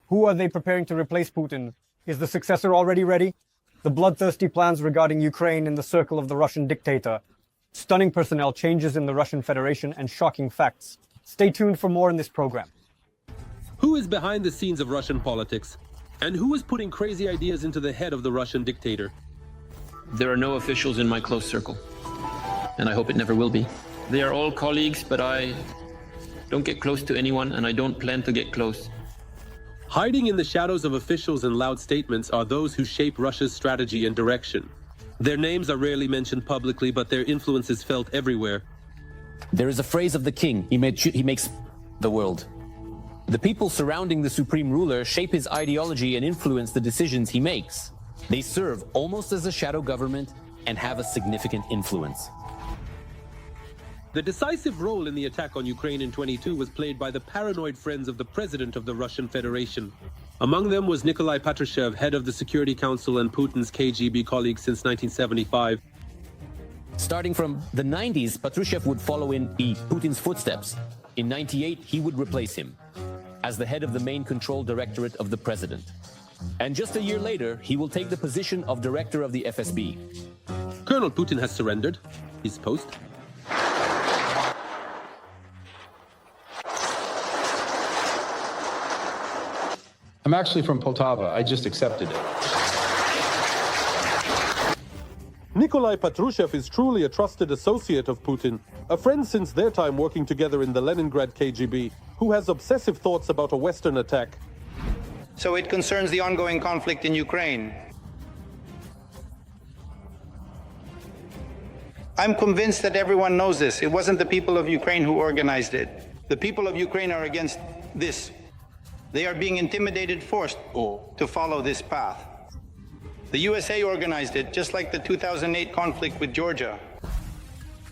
Who are they preparing to replace Putin? Is the successor already ready? The bloodthirsty plans regarding Ukraine in the circle of the Russian dictator. Stunning personnel changes in the Russian Federation and shocking facts. Stay tuned for more in this program. Who is behind the scenes of Russian politics? And who is putting crazy ideas into the head of the Russian dictator? There are no officials in my close circle, and I hope it never will be. They are all colleagues, but I don't get close to anyone, and I don't plan to get close. Hiding in the shadows of officials and loud statements are those who shape Russia's strategy and direction. Their names are rarely mentioned publicly, but their influence is felt everywhere. There is a phrase of the king, he makes the world. The people surrounding the supreme ruler shape his ideology and influence the decisions he makes. They serve almost as a shadow government and have a significant influence. The decisive role in the attack on Ukraine in 22 was played by the paranoid friends of the president of the Russian Federation. Among them was Nikolai Patrushev, head of the Security Council and Putin's KGB colleague since 1975. Starting from the 90s, Patrushev would follow in Putin's footsteps. In 98, he would replace him as the head of the main control directorate of the president. And just a year later, he will take the position of director of the FSB. Colonel Putin has surrendered his post. I'm actually from Poltava. I just accepted it. Nikolai Patrushev is truly a trusted associate of Putin, a friend since their time working together in the Leningrad KGB, who has obsessive thoughts about a Western attack. So it concerns the ongoing conflict in Ukraine. I'm convinced that everyone knows this. It wasn't the people of Ukraine who organized it. The people of Ukraine are against this. They are being intimidated, forced to follow this path. The USA organized it, just like the 2008 conflict with Georgia.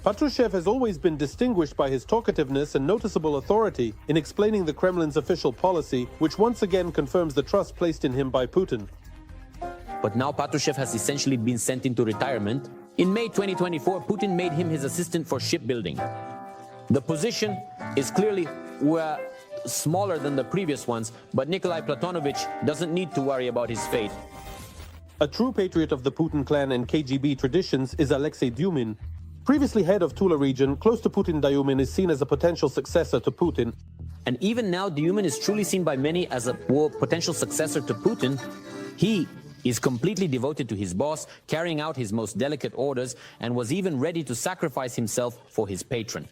Patrushev has always been distinguished by his talkativeness and noticeable authority in explaining the Kremlin's official policy, which once again confirms the trust placed in him by Putin. But now Patrushev has essentially been sent into retirement. In May 2024, Putin made him his assistant for shipbuilding. The position is clearly smaller than the previous ones, but Nikolai Platonovich doesn't need to worry about his fate. A true patriot of the Putin clan and KGB traditions is Alexei Dyumin. Previously head of Tula region, close to Putin, Dyumin is seen as a potential successor to Putin. And even now, Dyumin is truly seen by many as a potential successor to Putin. He is completely devoted to his boss, carrying out his most delicate orders, and was even ready to sacrifice himself for his patron.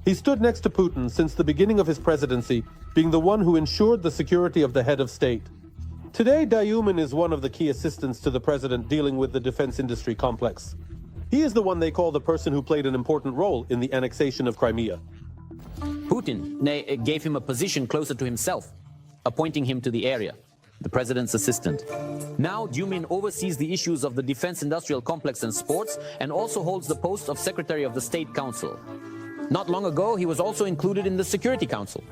He stood next to Putin since the beginning of his presidency, being the one who ensured the security of the head of state. Today, Dyumin is one of the key assistants to the president dealing with the defense industry complex. He is the one they call the person who played an important role in the annexation of Crimea. Putin gave him a position closer to himself, appointing him to the area, the president's assistant. Now, Dyumin oversees the issues of the defense industrial complex and sports, and also holds the post of Secretary of the State Council. Not long ago, he was also included in the Security Council.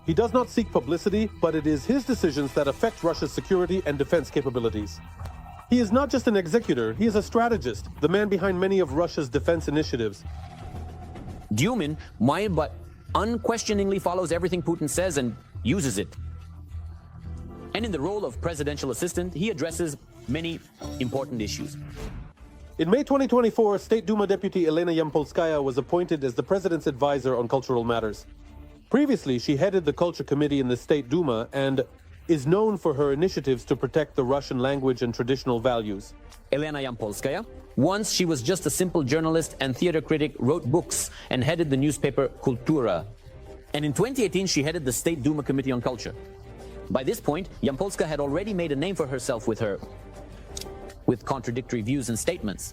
He does not seek publicity, but it is his decisions that affect Russia's security and defense capabilities. He is not just an executor, he is a strategist, the man behind many of Russia's defense initiatives. Dyumin, but unquestioningly follows everything Putin says and uses it. And in the role of presidential assistant, he addresses many important issues. In May 2024, State Duma Deputy Elena Yampolskaya was appointed as the president's advisor on cultural matters. Previously, she headed the Culture Committee in the State Duma and is known for her initiatives to protect the Russian language and traditional values. Elena Yampolskaya, once she was just a simple journalist and theater critic, wrote books and headed the newspaper Kultura. And in 2018, she headed the State Duma Committee on Culture. By this point, Yampolskaya had already made a name for herself with contradictory views and statements.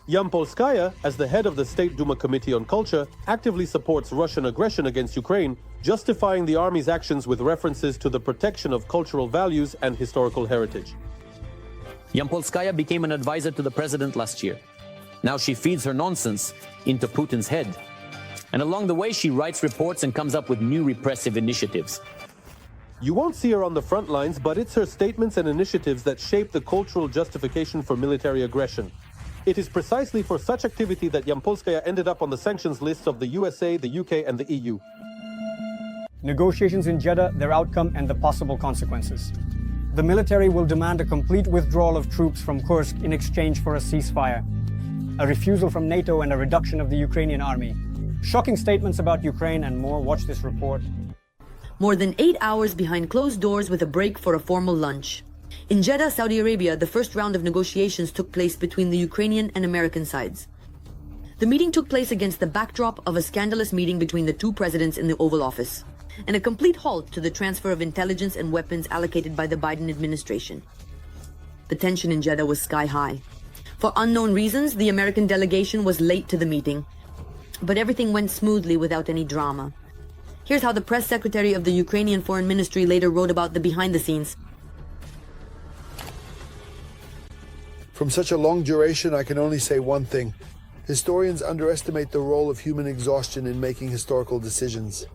Yampolskaya, as the head of the State Duma Committee on Culture, actively supports Russian aggression against Ukraine, justifying the army's actions with references to the protection of cultural values and historical heritage. Yampolskaya became an advisor to the president last year. Now she feeds her nonsense into Putin's head. And along the way, she writes reports and comes up with new repressive initiatives. You won't see her on the front lines, but it's her statements and initiatives that shape the cultural justification for military aggression. It is precisely for such activity that Yampolskaya ended up on the sanctions lists of the USA, the UK, and the EU. negotiations in Jeddah, their outcome, and the possible consequences. The military will demand a complete withdrawal of troops from Kursk in exchange for a ceasefire, a refusal from NATO, and a reduction of the Ukrainian army. Shocking statements about Ukraine and more. Watch this report. More than 8 hours behind closed doors with a break for a formal lunch. In Jeddah, Saudi Arabia, the first round of negotiations took place between the Ukrainian and American sides. The meeting took place against the backdrop of a scandalous meeting between the two presidents in the Oval Office, and a complete halt to the transfer of intelligence and weapons allocated by the Biden administration. The tension in Jeddah was sky high. For unknown reasons, the American delegation was late to the meeting, but everything went smoothly without any drama. Here's how the press secretary of the Ukrainian Foreign Ministry later wrote about the behind-the-scenes. From such a long duration, I can only say one thing. Historians underestimate the role of human exhaustion in making historical decisions.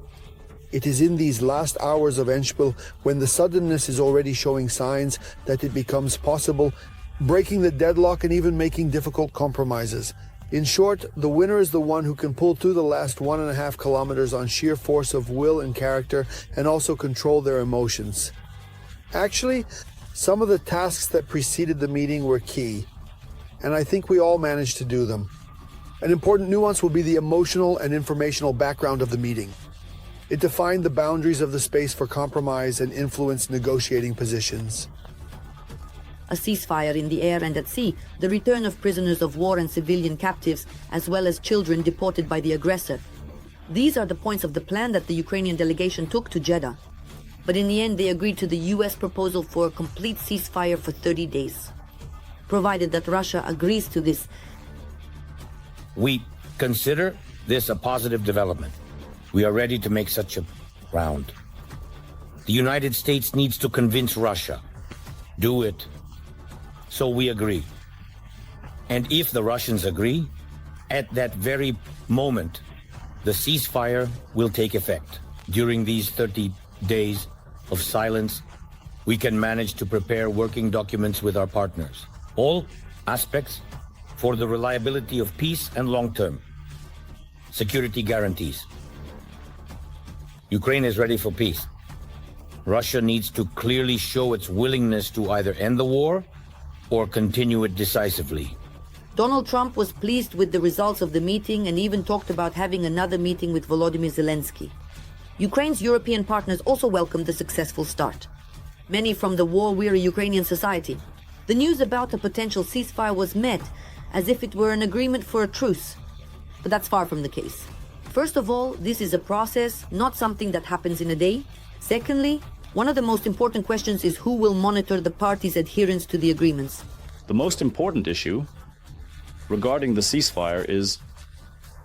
It is in these last hours of Endspurt, when the suddenness is already showing signs, that it becomes possible, breaking the deadlock and even making difficult compromises. In short, the winner is the one who can pull through the last 1.5 kilometers on sheer force of will and character, and also control their emotions. Actually, some of the tasks that preceded the meeting were key, and I think we all managed to do them. An important nuance will be the emotional and informational background of the meeting. It defined the boundaries of the space for compromise and influenced negotiating positions. A ceasefire in the air and at sea, the return of prisoners of war and civilian captives, as well as children deported by the aggressor. These are the points of the plan that the Ukrainian delegation took to Jeddah. But in the end, they agreed to the US proposal for a complete ceasefire for 30 days. Provided that Russia agrees to this. We consider this a positive development. We are ready to make such a round. The United States needs to convince Russia. Do it. So we agree. And if the Russians agree, at that very moment, the ceasefire will take effect. During these 30 days of silence, we can manage to prepare working documents with our partners. All aspects for the reliability of peace and long-term security guarantees. Ukraine is ready for peace. Russia needs to clearly show its willingness to either end the war or continue it decisively. Donald Trump was pleased with the results of the meeting and even talked about having another meeting with Volodymyr Zelensky. Ukraine's European partners also welcomed the successful start. Many from the war-weary Ukrainian society. The news about a potential ceasefire was met as if it were an agreement for a truce. But that's far from the case. First of all, this is a process, not something that happens in a day. Secondly, one of the most important questions is who will monitor the parties' adherence to the agreements. The most important issue regarding the ceasefire is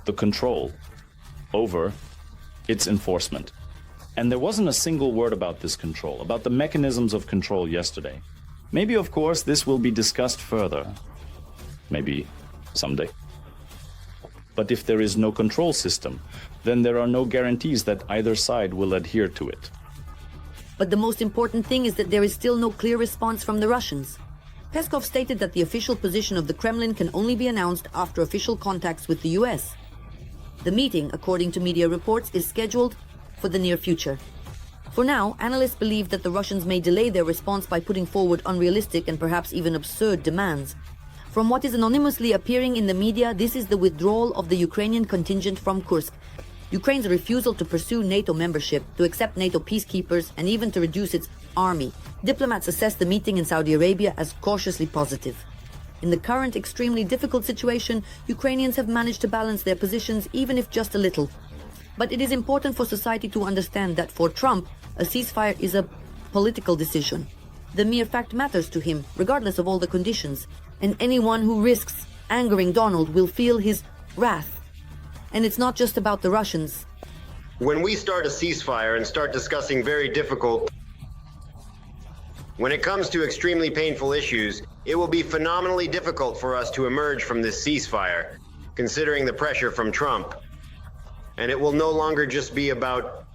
the control over its enforcement. And there wasn't a single word about this control, about the mechanisms of control yesterday. Maybe, of course, this will be discussed further. Maybe someday. But if there is no control system, then there are no guarantees that either side will adhere to it. But the most important thing is that there is still no clear response from the Russians. Peskov stated that the official position of the Kremlin can only be announced after official contacts with the US. The meeting, according to media reports, is scheduled for the near future. For now, analysts believe that the Russians may delay their response by putting forward unrealistic and perhaps even absurd demands. From what is anonymously appearing in the media, this is the withdrawal of the Ukrainian contingent from Kursk, Ukraine's refusal to pursue NATO membership, to accept NATO peacekeepers, and even to reduce its army. Diplomats assess the meeting in Saudi Arabia as cautiously positive. In the current extremely difficult situation, Ukrainians have managed to balance their positions, even if just a little. But it is important for society to understand that for Trump, a ceasefire is a political decision. The mere fact matters to him, regardless of all the conditions. And anyone who risks angering Donald will feel his wrath. And it's not just about the Russians. When we start a ceasefire and start discussing very difficult, when it comes to extremely painful issues, it will be phenomenally difficult for us to emerge from this ceasefire, considering the pressure from Trump. And it will no longer just be about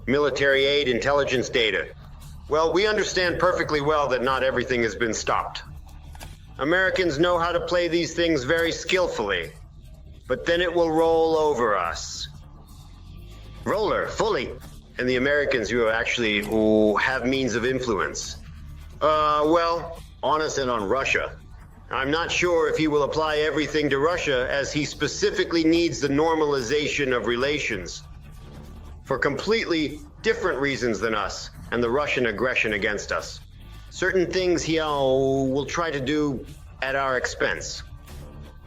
military aid, intelligence data. Well, we understand perfectly well that not everything has been stopped. Americans know how to play these things very skillfully, but then it will roll over us. Roller, fully. And the Americans who have means of influence. Well, on us and on Russia. I'm not sure if he will apply everything to Russia, as he specifically needs the normalization of relations for completely different reasons than us and the Russian aggression against us. Certain things he will try to do at our expense.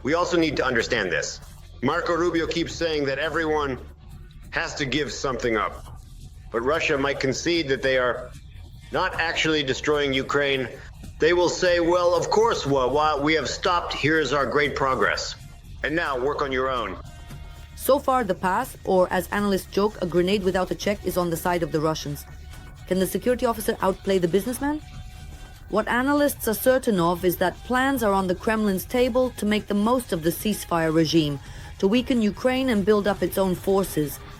We also need to understand this. Marco Rubio keeps saying that everyone has to give something up. But Russia might concede that they are not actually destroying Ukraine. They will say, well, of course, while we have stopped, here's our great progress. And now work on your own. So far, the path, or as analysts joke, a grenade without a check, is on the side of the Russians. Can the security officer outplay the businessman? What analysts are certain of is that plans are on the Kremlin's table to make the most of the ceasefire regime, to weaken Ukraine and build up its own forces,